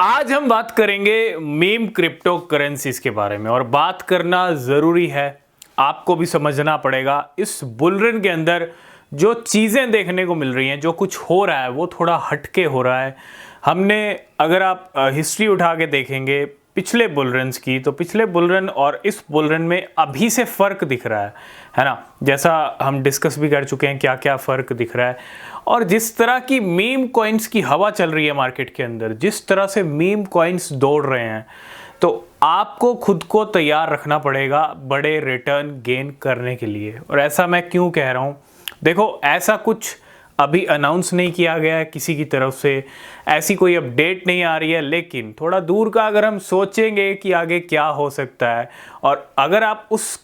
आज हम बात करेंगे मीम क्रिप्टो करेंसीज के बारे में और बात करना ज़रूरी है। आपको भी समझना पड़ेगा इस बुलरन के अंदर जो चीज़ें देखने को मिल रही हैं, जो कुछ हो रहा है वो थोड़ा हटके हो रहा है। हमने अगर आप हिस्ट्री उठा के देखेंगे पिछले बुलरन्स की, तो पिछले बुलरन और इस बुलरन में अभी से फ़र्क दिख रहा है ना। जैसा हम डिस्कस भी कर चुके हैं क्या क्या फ़र्क दिख रहा है, और जिस तरह की मीम कॉइन्स की हवा चल रही है मार्केट के अंदर, जिस तरह से मीम कॉइन्स दौड़ रहे हैं, तो आपको खुद को तैयार रखना पड़ेगा बड़े रिटर्न गेन करने के लिए। और ऐसा मैं क्यों कह रहा हूँ, देखो ऐसा कुछ अभी अनाउंस नहीं किया गया है किसी की तरफ से, ऐसी कोई अपडेट नहीं आ रही है, लेकिन थोड़ा दूर का अगर हम सोचेंगे कि आगे क्या हो सकता है और अगर आप उस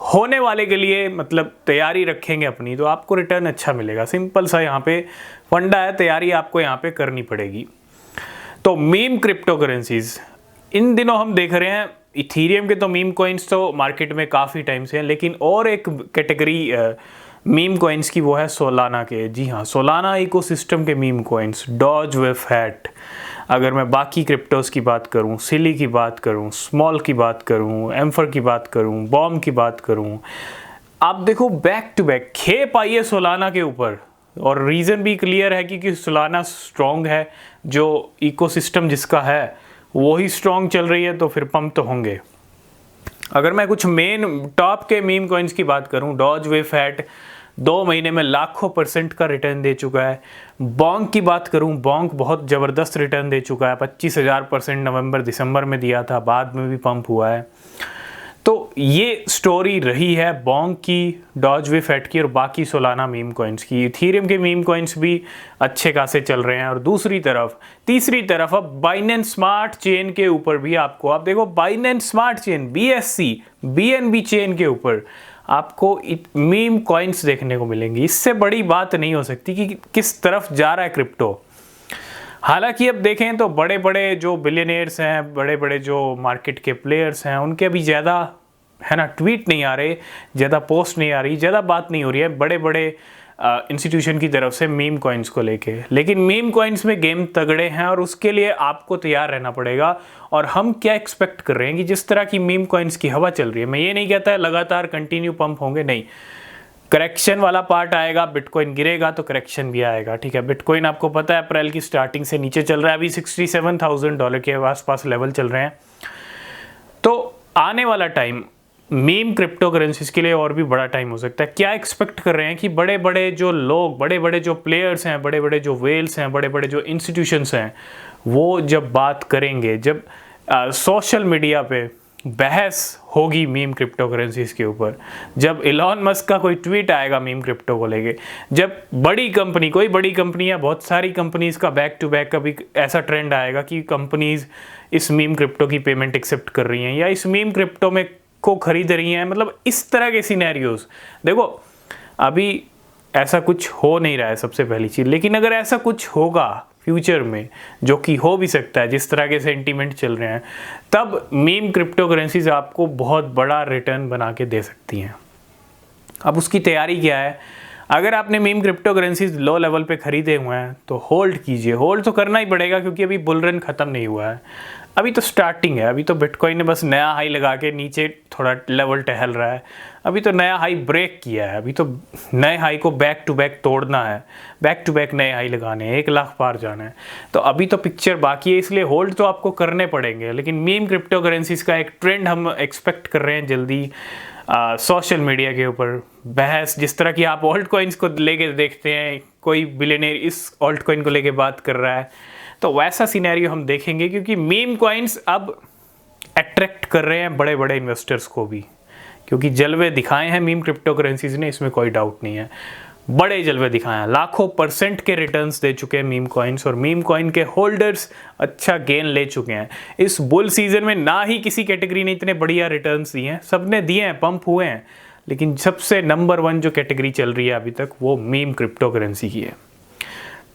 होने वाले के लिए मतलब तैयारी रखेंगे अपनी, तो आपको रिटर्न अच्छा मिलेगा। सिंपल सा यहाँ पे फंडा है, तैयारी आपको यहाँ पे करनी पड़ेगी। तो मीम क्रिप्टो करेंसीज इन दिनों हम देख रहे हैं, इथीरियम के तो मीम कॉइन्स तो मार्केट में काफ़ी टाइम से हैं, लेकिन और एक कैटेगरी मीम कॉइन्स की वो है सोलाना के। जी हाँ, सोलाना इकोसिस्टम के मीम कॉइन्स, डॉज वेफ हैट। अगर मैं बाकी क्रिप्टोस की बात करूं, सिली की बात करूं, स्मॉल की बात करूं, एम्फर की बात करूं, बॉम की बात करूं, आप देखो बैक टू बैक खेप आई है सोलाना के ऊपर। और रीज़न भी क्लियर है क्योंकि सोलाना स्ट्रॉन्ग है, जो इकोसिस्टम जिसका है वो ही स्ट्रॉन्ग चल रही है, तो फिर पंप तो होंगे। अगर मैं कुछ मेन टॉप के मीम कॉइन्स की बात करूं, डॉज वेफ हैट 2 महीने में लाखों % का रिटर्न दे चुका है। बॉन्क की बात करूं, बॉन्क बहुत ज़बरदस्त रिटर्न दे चुका है, 25,000% नवंबर दिसंबर में दिया था, बाद में भी पंप हुआ है। तो ये स्टोरी रही है बॉन्क की, डॉज वेफ हैट की और बाकी सोलाना मीम कॉइन्स की। इथीरियम के मीम कॉइन्स भी अच्छे खासे चल रहे हैं। और तीसरी तरफ अब बाइनेंस स्मार्ट चेन के ऊपर भी आपको, आप देखो Binance smart chain, BSC BNB chain के ऊपर आपको मीम कॉइन्स देखने को मिलेंगी। इससे बड़ी बात नहीं हो सकती कि किस तरफ जा रहा है क्रिप्टो। हालांकि अब देखें तो बड़े बड़े जो बिलियनियर्स हैं, बड़े बड़े जो मार्केट के प्लेयर्स हैं, उनके अभी ज़्यादा है ना ट्वीट नहीं आ रहे, ज़्यादा पोस्ट नहीं आ रही, ज़्यादा बात नहीं हो रही है बड़े बड़े इंस्टीट्यूशन की तरफ से मीम कॉइन्स को लेके। लेकिन मीम कॉइन्स में गेम तगड़े हैं और उसके लिए आपको तैयार रहना पड़ेगा। और हम क्या एक्सपेक्ट कर रहे हैं कि जिस तरह की मीम कॉइन्स की हवा चल रही है, मैं ये नहीं कहता है लगातार कंटिन्यू पंप होंगे, नहीं, करेक्शन वाला पार्ट आएगा, बिटकॉइन गिरेगा तो करेक्शन भी आएगा। ठीक है, बिटकॉइन आपको पता है अप्रैल की स्टार्टिंग से नीचे चल रहा है, अभी $67,000 के आसपास लेवल चल रहे हैं। तो आने वाला टाइम मीम क्रिप्टो करेंसीज के लिए और भी बड़ा टाइम हो सकता है। क्या एक्सपेक्ट कर रहे हैं कि बड़े बड़े जो लोग, बड़े बड़े जो प्लेयर्स हैं, बड़े बड़े जो वेल्स हैं, बड़े बड़े जो इंस्टीट्यूशंस हैं, वो जब बात करेंगे, जब सोशल मीडिया पे बहस होगी मीम क्रिप्टो करेंसीज के ऊपर, जब इलॉन मस्क का कोई ट्वीट आएगा मीम क्रिप्टो को लेके, जब बड़ी कंपनी, कोई बड़ी कंपनी या बहुत सारी कंपनीज का बैक टू बैक कभी ऐसा ट्रेंड आएगा कि कंपनीज इस मीम क्रिप्टो की पेमेंट एक्सेप्ट कर रही हैं या इस मीम क्रिप्टो में को खरीद रही हैं, मतलब इस तरह के सिनेरियोज। देखो अभी ऐसा कुछ हो नहीं रहा है सबसे पहली चीज़, लेकिन अगर ऐसा कुछ होगा फ्यूचर में, जो कि हो भी सकता है जिस तरह के सेंटीमेंट चल रहे हैं, तब मीम क्रिप्टो करेंसीज आपको बहुत बड़ा रिटर्न बना के दे सकती हैं। अब उसकी तैयारी क्या है? अगर आपने meme crypto currencies low level पे खरीदे हुए हैं तो होल्ड कीजिए। होल्ड तो करना ही पड़ेगा क्योंकि अभी बुल रन ख़त्म नहीं हुआ है, अभी तो स्टार्टिंग है। अभी तो बिटकॉइन ने बस नया हाई लगा के नीचे थोड़ा लेवल टहल रहा है, अभी तो नया हाई ब्रेक किया है, अभी तो नए हाई को बैक टू बैक तोड़ना है, बैक टू बैक नए हाई लगाने हैं, 1 लाख पार जाना है। तो अभी तो पिक्चर बाकी है, इसलिए होल्ड तो आपको करने पड़ेंगे। लेकिन मीम क्रिप्टो करेंसीज का एक ट्रेंड हम एक्सपेक्ट कर रहे हैं जल्दी। सोशल मीडिया के ऊपर बहस, जिस तरह की आप ऑल्ट कॉइन्स को लेके देखते हैं, कोई बिलियनियर इस ऑल्ट कॉइन को लेके बात कर रहा है, तो वैसा सिनेरियो हम देखेंगे। क्योंकि मीम कॉइन्स अब अट्रैक्ट कर रहे हैं बड़े बड़े इन्वेस्टर्स को भी, क्योंकि जलवे दिखाए हैं मीम क्रिप्टो करेंसीज ने, इसमें कोई डाउट नहीं है, बड़े जलवे दिखाए हैं, लाखों % के रिटर्न्स दे चुके हैं मीम कॉइन्स, और मीम कॉइन के होल्डर्स अच्छा गेन ले चुके हैं। इस बुल सीजन में ना ही किसी कैटेगरी ने इतने बढ़िया रिटर्न्स दिए हैं, सबने दिए हैं, पंप हुए हैं, लेकिन सबसे नंबर 1 जो कैटेगरी चल रही है अभी तक, वो मीम क्रिप्टो करेंसी की है।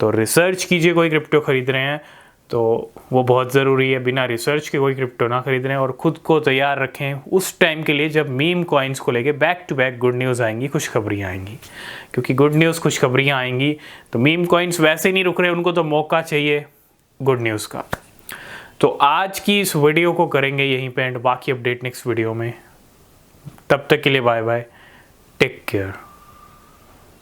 तो रिसर्च कीजिए, कोई क्रिप्टो खरीद रहे हैं तो वो बहुत ज़रूरी है, बिना रिसर्च के कोई क्रिप्टो ना खरीद रहे हैं। और ख़ुद को तैयार रखें उस टाइम के लिए जब मीम कॉइन्स को लेके back to back good news आएंगी, खुशखबरियाँ आएंगी। क्योंकि गुड न्यूज़ खुशखबरियाँ आएंगी तो मीम कॉइन्स वैसे नहीं रुक रहे, उनको तो मौका चाहिए गुड न्यूज़ का। तो आज की इस वीडियो को करेंगे यहीं पे एंड, बाकी अपडेट नेक्स्ट वीडियो में। तब तक के लिए बाय बाय, टेक केयर।